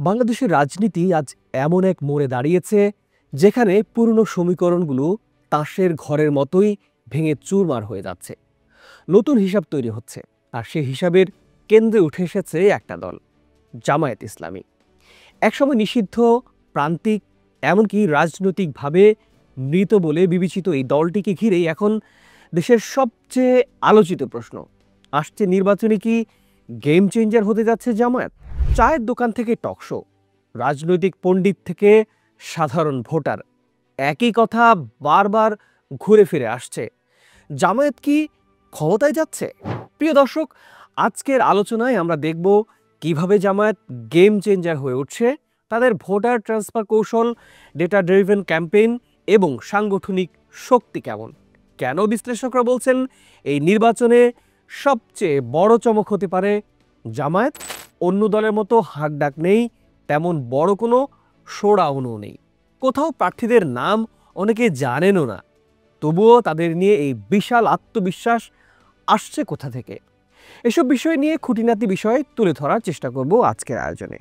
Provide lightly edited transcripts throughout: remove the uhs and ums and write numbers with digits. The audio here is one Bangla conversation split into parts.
বাংলাদেশের রাজনীতি আজ এমন এক মোড়ে দাঁড়িয়েছে যেখানে পুরনো সমীকরণগুলো তাসের ঘরের মতোই ভেঙে চুরমার হয়ে যাচ্ছে। নতুন হিসাব তৈরি হচ্ছে, আর সেই হিসাবের কেন্দ্রে উঠে এসেছে একটা দল, জামায়াত ইসলামী। একসময় নিষিদ্ধ, প্রান্তিক, এমনকি রাজনৈতিকভাবে মৃত বলে বিবেচিত এই দলটিকে ঘিরেই এখন দেশের সবচেয়ে আলোচিত প্রশ্ন আসছে, নির্বাচনে কি গেম চেঞ্জার হতে যাচ্ছে জামায়াত? চায়ের দোকান থেকে টকশো, রাজনৈতিক পণ্ডিত থেকে সাধারণ ভোটার, একই কথা বারবার ঘুরে ফিরে আসছে। জামায়াত কি ক্ষমতায় যাচ্ছে? প্রিয় দর্শক, আজকের আলোচনায় আমরা দেখব কিভাবে জামায়াত গেম চেঞ্জার হয়ে উঠছে, তাদের ভোটার ট্রান্সফার কৌশল, ডেটা ড্রিভেন ক্যাম্পেইন এবং সাংগঠনিক শক্তি কেমন। কেন বিশ্লেষকরা বলছেন এই নির্বাচনে সবচেয়ে বড় চমক হতে পারে জামায়াত? অন্য দলের মতো হাকডাক নেই, তেমন বড় কোনো শোডাউনও নেই। কোথাও প্রার্থীদের নাম অনেকে জানেনও না, তবুও তাদের নিয়ে এই বিশাল আত্মবিশ্বাস আসছে কোথা থেকে? এসব বিষয় নিয়ে খুঁটিনাটি বিষয় তুলে ধরার চেষ্টা করব আজকের আয়োজনে।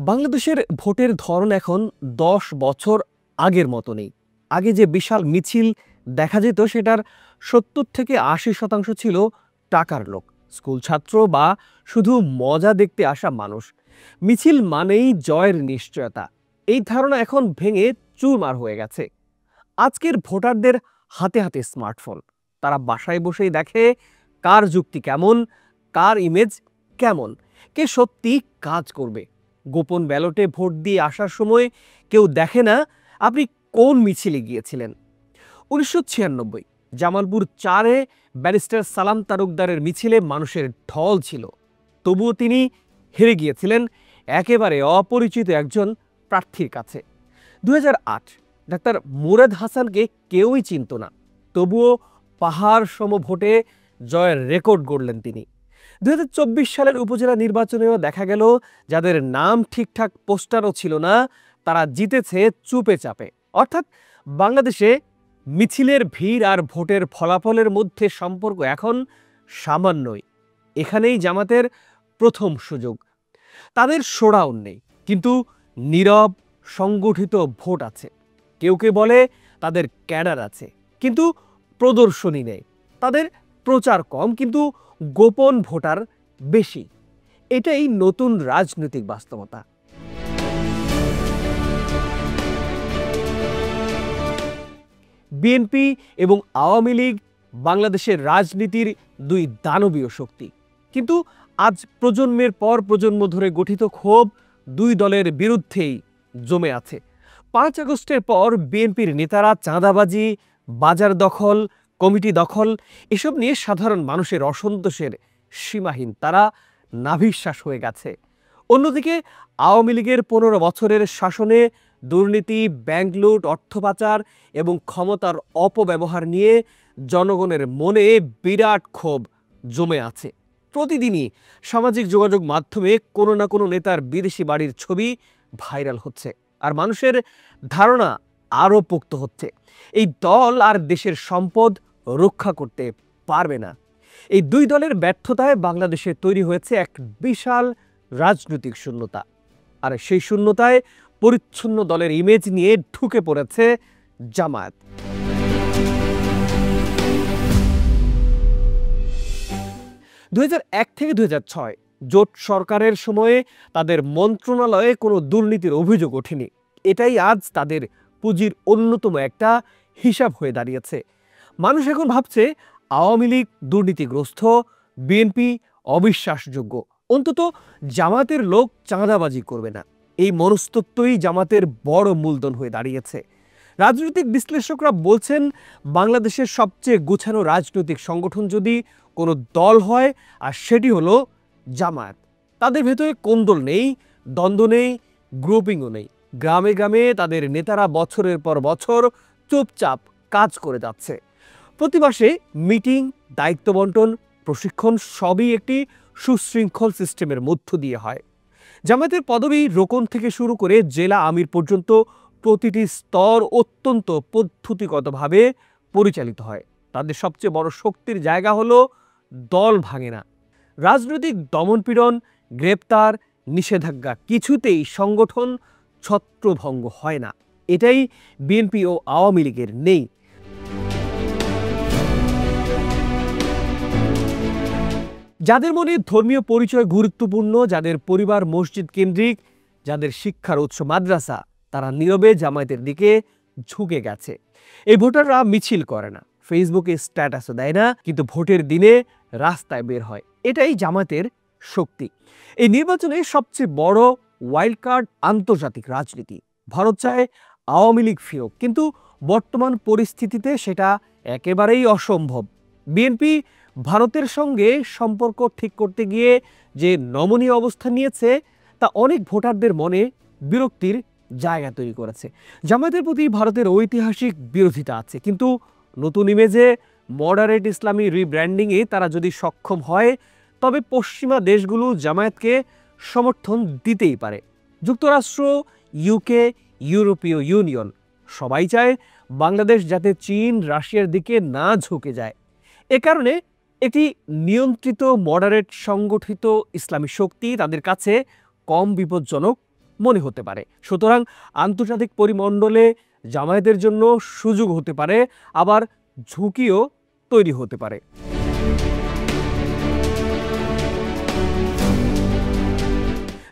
বাংলাদেশের ভোটের ধরন এখন 10 বছর আগের মতো নেই। আগে যে বিশাল মিছিল দেখা যেত সেটার 70 থেকে 80% ছিল টাকার লোক, স্কুল ছাত্র বা শুধু মজা দেখতে আসা মানুষ। মিছিল মানেই জয়ের নিশ্চয়তা, এই ধারণা এখন ভেঙে চুরমার হয়ে গেছে। আজকের ভোটারদের হাতে হাতে স্মার্টফোন, তারা বাসায় বসেই দেখে কার যুক্তি কেমন, কার ইমেজ কেমন, কে সত্যি কাজ করবে। গোপন ব্যালটে ভোট দিয়ে আসার সময় কেউ দেখে না আপনি কোন মিছিলে গিয়েছিলেন। 1996 জামালপুর 4-এ ব্যারিস্টার সালাম তালুকদারের মিছিলে মানুষের ঢল ছিল, তবুও তিনি হেরে গিয়েছিলেন একেবারে অপরিচিত একজন প্রার্থীর কাছে। 2008 ডাক্তার মুরাদ হাসানকে কেউই চিনত না, তবুও পাহাড় সম ভোটে জয়ের রেকর্ড গড়লেন তিনি। 2024 সালের উপজেলা নির্বাচনেও দেখা গেল যাদের নাম ঠিকঠাক পোস্টারও ছিল না, তারা জিতেছে চুপে চাপে। অর্থাৎ বাংলাদেশে মিছিলের ভিড় আর ভোটের ফলাফলের মধ্যে সম্পর্ক এখন সামান্যই। এখানেই জামাতের প্রথম সুযোগ। তাদের শোডাউন নেই, কিন্তু নীরব সংগঠিত ভোট আছে। কেউ কেউ বলে তাদের ক্যাডার আছে, কিন্তু প্রদর্শনী নেই। তাদের প্রচার কম, কিন্তু গোপন ভোটার বেশি। এটাই নতুন রাজনৈতিক বাস্তবতা। বিএনপি এবং আওয়ামী লীগ বাংলাদেশের রাজনীতির দুই দানবীয় শক্তি, কিন্তু আজ প্রজন্মের পর প্রজন্ম ধরে গঠিত ক্ষোভ দুই দলের বিরুদ্ধেই জমে আছে। 5 আগস্টের পর বিএনপির নেতারা চাঁদাবাজি, বাজার দখল, কমিটি দখল, এসব নিয়ে সাধারণ মানুষের অসন্তোষের সীমাহীন, তারা নাভিশ্বাস হয়ে গেছে। অন্যদিকে আওয়ামী লীগের 15 বছরের শাসনে দুর্নীতি, ব্যাংক লুট, অর্থ পাচার এবং ক্ষমতার অপব্যবহার নিয়ে জনগণের মনে বিরাট ক্ষোভ জমে আছে। প্রতিদিনই সামাজিক যোগাযোগ মাধ্যমে কোনো না কোনো নেতার বিদেশি বাড়ির ছবি ভাইরাল হচ্ছে, আর মানুষের ধারণা আরও পোক্ত হচ্ছে, এই দল আর দেশের সম্পদ রক্ষা করতে পারবে না। এই দুই দলের ব্যর্থতায় বাংলাদেশে তৈরি হয়েছে এক বিশাল রাজনৈতিক শূন্যতা, আর সেই শূন্যতায় পরিচ্ছন্ন দলের ইমেজ নিয়ে ঢুকে পড়েছে জামায়াত। 2001 থেকে 2006 জোট সরকারের সময়ে তাদের মন্ত্রণালয়ে কোনো দুর্নীতির অভিযোগ ওঠেনি। এটাই আজ তাদের পুঁজির অন্যতম একটা হিসাব হয়ে দাঁড়িয়েছে। মানুষ এখন ভাবছে আওয়ামী লীগ দুর্নীতিগ্রস্ত, বিএনপি অবিশ্বাসযোগ্য, অন্তত জামাতের লোক চাঁদাবাজি করবে না। এই মনস্তত্ত্বই জামাতের বড় মূলধন হয়ে দাঁড়িয়েছে। রাজনৈতিক বিশ্লেষকরা বলছেন, বাংলাদেশের সবচেয়ে গুছানো রাজনৈতিক সংগঠন যদি কোনো দল হয়, আর সেটি হলো জামায়াত। তাদের ভেতরে কোন্দল নেই, দ্বন্দ্ব নেই, গ্রুপিংও নেই। গ্রামে গ্রামে তাদের নেতারা বছরের পর বছর চুপচাপ কাজ করে যাচ্ছে। প্রতি মাসে মিটিং, দায়িত্ব বন্টন, প্রশিক্ষণ সবই একটি সুশৃঙ্খল সিস্টেমের মধ্য দিয়ে হয়। জামায়াতের পদবি রোকন থেকে শুরু করে জেলা আমির পর্যন্ত প্রতিটি স্তর অত্যন্ত পদ্ধতিগতভাবে পরিচালিত হয়। তাদের সবচেয়ে বড় শক্তির জায়গা হলো দল ভাঙে না, রাজনৈতিক দমনপীড়ন, গ্রেপ্তার, নিষেধাজ্ঞা কিছুতেই সংগঠন ছত্রভঙ্গ হয় না। এটাই বিএনপি ও আওয়ামী লীগের নেই। যাদের মনে ধর্মীয় পরিচয় গুরুত্বপূর্ণ, যাদের পরিবার মসজিদ কেন্দ্রিক, যাদের শিক্ষার উৎস মাদ্রাসা, তারা নীরবে জামায়াতের দিকে ঝুঁকে গেছে। এই ভোটাররা মিছিল করে না, ফেসবুকে স্ট্যাটাসও দেয় না, কিন্তু ভোটের দিনে রাস্তায় বের হয়। এটাই জামায়াতের শক্তি। এই নির্বাচনে সবচেয়ে বড় ওয়াইল্ড কার্ড আন্তর্জাতিক রাজনীতি। ভারত চায় আওয়ামী লীগ ফিরুক, কিন্তু বর্তমান পরিস্থিতিতে সেটা একেবারেই অসম্ভব। বিএনপি ভারতের সঙ্গে সম্পর্ক ঠিক করতে গিয়ে যে নমনীয় অবস্থান নিয়েছে, তা অনেক ভোটারদের মনে বিরক্তির জায়গা তৈরি করেছে। জামায়াতের প্রতি ভারতের ঐতিহাসিক বিরোধিতা আছে, কিন্তু নতুন ইমেজে মডারেট ইসলামী রিব্র্যান্ডিংয়ে তারা যদি সক্ষম হয়, তবে পশ্চিমা দেশগুলো জামায়াতকে সমর্থন দিতেই পারে। যুক্তরাষ্ট্র, ইউকে, ইউরোপীয় ইউনিয়ন সবাই চায় বাংলাদেশ যাতে চীন, রাশিয়ার দিকে না ঝুঁকে যায়। এ কারণে একটি নিয়ন্ত্রিত মডারেট সংগঠিত ইসলামী শক্তি তাদের কাছে কম বিপজ্জনক মনে হতে পারে। সুতরাং আন্তর্জাতিক পরিমণ্ডলে জামায়াতের জন্য সুযোগ হতে পারে, আবার ঝুঁকিও তৈরি হতে পারে।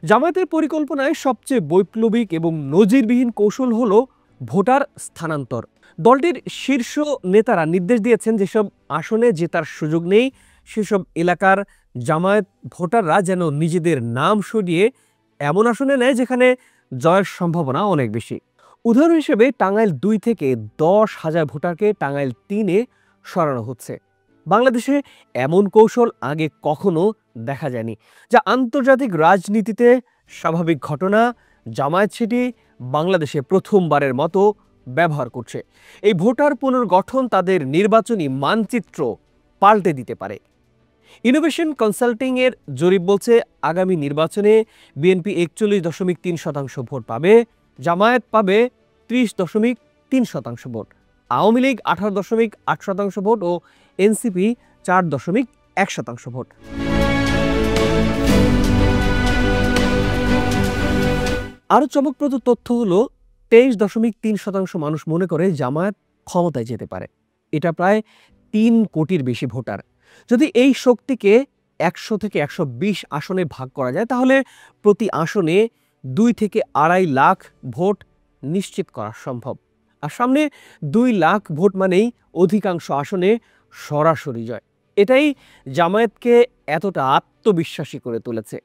জামায়াতের পরিকল্পনায় সবচেয়ে বৈপ্লবিক এবং নজিরবিহীন কৌশল হলো ভোটার স্থানান্তর। দলটির শীর্ষ নেতারা নির্দেশ দিয়েছেন, যেসব আসনে জেতার সুযোগ নেই সেসব এলাকার জামায়াত ভোটাররা যেন নিজেদের নাম সরিয়ে এমন আসনে নেয় যেখানে জয়ের সম্ভাবনা অনেক বেশি। উদাহরণ হিসেবে টাঙ্গাইল 2 থেকে 10,000 ভোটারকে টাঙ্গাইল 3-এ সরানো হচ্ছে। বাংলাদেশে এমন কৌশল আগে কখনো দেখা যায়নি, যা আন্তর্জাতিক রাজনীতিতে স্বাভাবিক ঘটনা। জামায়াত সেটি বাংলাদেশে প্রথমবারের মতো ব্যবহার করছে। এই ভোটার পুনর্গঠন তাদের নির্বাচনী মানচিত্র পাল্টে দিতে পারে। ইনোভেশন কনসাল্টিং এর জরিপ বলছে, আগামী নির্বাচনে বিএনপি 41.3% ভোট পাবে, জামায়াত পাবে 30.3% vote, Awami League 18.8% vote oh NCP 4.1% vote. আরও চমকপ্রদ তথ্য হলো 23.3% মানুষ মনে করে জামায়াত ক্ষমতায় যেতে পারে। এটা প্রায় 3 কোটির বেশি ভোটার। যদি এই শক্তিকে 100 থেকে 120 আসনে ভাগ করা যায়, তাহলে প্রতি আসনে 2 থেকে 2.5 লাখ ভোট নিশ্চিত করা সম্ভব। আর সামনে 2 লাখ ভোট মানেই অধিকাংশ আসনে সরাসরি জয়। এটাই জামায়াতকে এতটা আত্মবিশ্বাসী করে তুলেছে।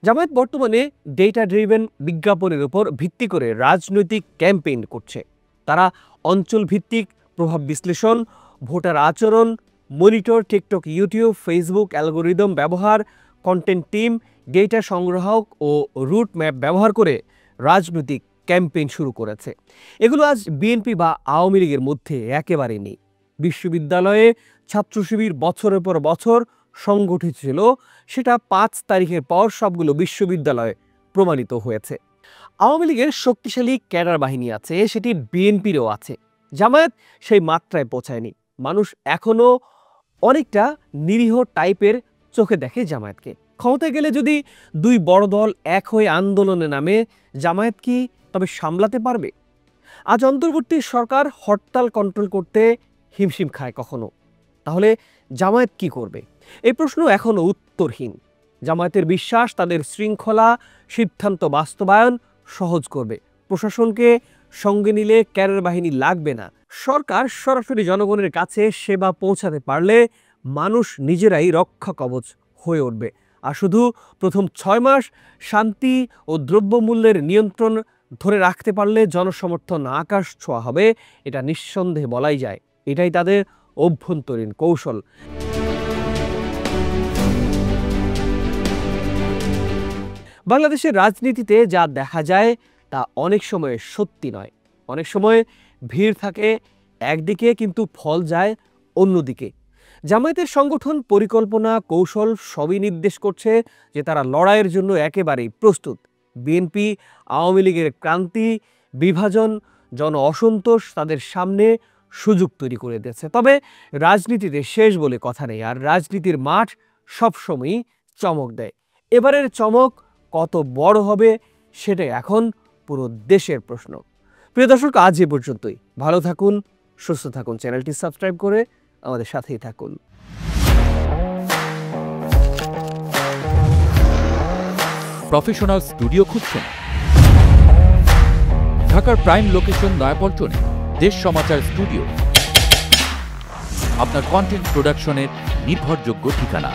জামায়াত বর্তমানে ডেটা ড্রিভেন বিজ্ঞাপনের উপর ভিত্তি করে রাজনৈতিক ক্যাম্পেইন করছে। তারা অঞ্চল ভিত্তিক প্রভাব বিশ্লেষণ, ভোটার আচরণ monitor, TikTok, YouTube, Facebook algorithm ব্যবহার, কন্টেন্ট টিম, ডেটা সংগ্রাহক ও রুট ম্যাপ ব্যবহার করে রাজনৈতিক ক্যাম্পেইন শুরু করেছে। এগুলো আজ বিএনপি বা আওয়ামী লীগের মধ্যে একেবারেই নেই। বিশ্ববিদ্যালয়ে ছাত্র শিবির বছরের পর বছর সংগঠিত ছিল, সেটা 5 তারিখের পর সবগুলো বিশ্ববিদ্যালয়ে প্রমাণিত হয়েছে। আওয়ামী লীগের শক্তিশালী ক্যাডার বাহিনী আছে, সেটি বিএনপিরও আছে। জামায়াত সেই মাত্রায় পৌঁছায়নি। মানুষ এখনো অনেকটা নিরীহ টাইপের চোখে দেখে জামায়াতকে। ক্ষমতায় গেলে যদি 2 বড় দল এক হয়ে আন্দোলনে নামে, জামায়াত কি তবে সামলাতে পারবে? আজ অন্তর্বর্তী সরকার হরতাল কন্ট্রোল করতে হিমশিম খায় কখনো, তাহলে জামায়াত কি করবে? এই প্রশ্ন এখনো উত্তরহীন। জামায়াতের বিশ্বাস তাদের শৃঙ্খলা সিদ্ধান্ত বাস্তবায়ন সহজ করবে। প্রশাসনকে সঙ্গে নিলে ক্যাডার বাহিনী লাগবে না। সরকার সরাসরি জনগণের কাছে সেবা পৌঁছাতে পারলে মানুষ নিজেরাই রক্ষা কবচ হয়ে উঠবে। আর শুধু প্রথম 6 মাস শান্তি ও দ্রব্যমূল্যের নিয়ন্ত্রণ ধরে রাখতে পারলে জনসমর্থন আকাশ ছোঁয়া হবে, এটা নিঃসন্দেহে বলাই যায়। এটাই তাদের অভ্যন্তরীণ কৌশল। বাংলাদেশের রাজনীতিতে যা দেখা যায় তা অনেক সময় সত্যি নয়। অনেক সময় ভিড় থাকে একদিকে, কিন্তু ফল যায় অন্যদিকে। জামায়াতের সংগঠন, পরিকল্পনা, কৌশল সবই নির্দেশ করছে যে তারা লড়াইয়ের জন্য একেবারেই প্রস্তুত। বিএনপি, আওয়ামী লীগের ক্রান্তি, বিভাজন, জন অসন্তোষ তাদের সামনে সুযোগ তৈরি করে দিয়েছে। তবে রাজনীতিতে শেষ বলে কথা নেই, আর রাজনীতির মাঠ সবসময়ই চমক দেয়। এবারের চমক কত বড় হবে সেটাই এখন পুরো দেশের প্রশ্ন। প্রিয় দর্শক, আজ এ পর্যন্তই। ভালো থাকুন, সুস্থ থাকুন, চ্যানেলটি সাবস্ক্রাইব করে আমাদের সাথেই থাকুন। প্রফেশনাল স্টুডিও খুঁজছেন? ঢাকার প্রাইম লোকেশন নয়াপল্টনে দেশ সমাচার স্টুডিও আপনার কন্টেন্ট প্রোডাকশনের নির্ভরযোগ্য ঠিকানা।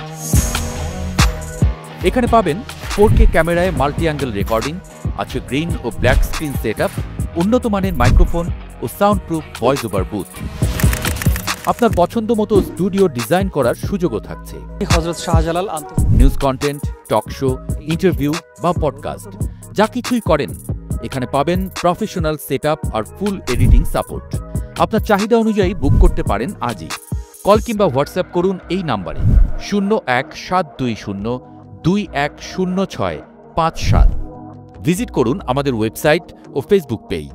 এখানে পাবেন 4K ক্যামেরায় মাল্টি অ্যাঙ্গেল রেকর্ডিং, আছে গ্রিন ও ব্ল্যাক স্ক্রিন সেটআপ, উন্নত মানের মাইক্রোফোন ও sound proof voice over booth. আপনার পছন্দ মতো স্টুডিও ডিজাইন করার সুযোগও থাকছে। Hazrat Shahjalal news content, talk show, interview বা পডকাস্ট যা কিছুই করেন এখানে পাবেন প্রফেশনাল সেটআপ আর ফুল এডিটিং সাপোর্ট। আপনার চাহিদা অনুযায়ী বুক করতে পারেন আজই। কল কিংবা হোয়াটসঅ্যাপ করুন এই নাম্বারে 017202106557। ভিজিট করুন আমাদের ওয়েবসাইট ও ফেসবুক পেজ।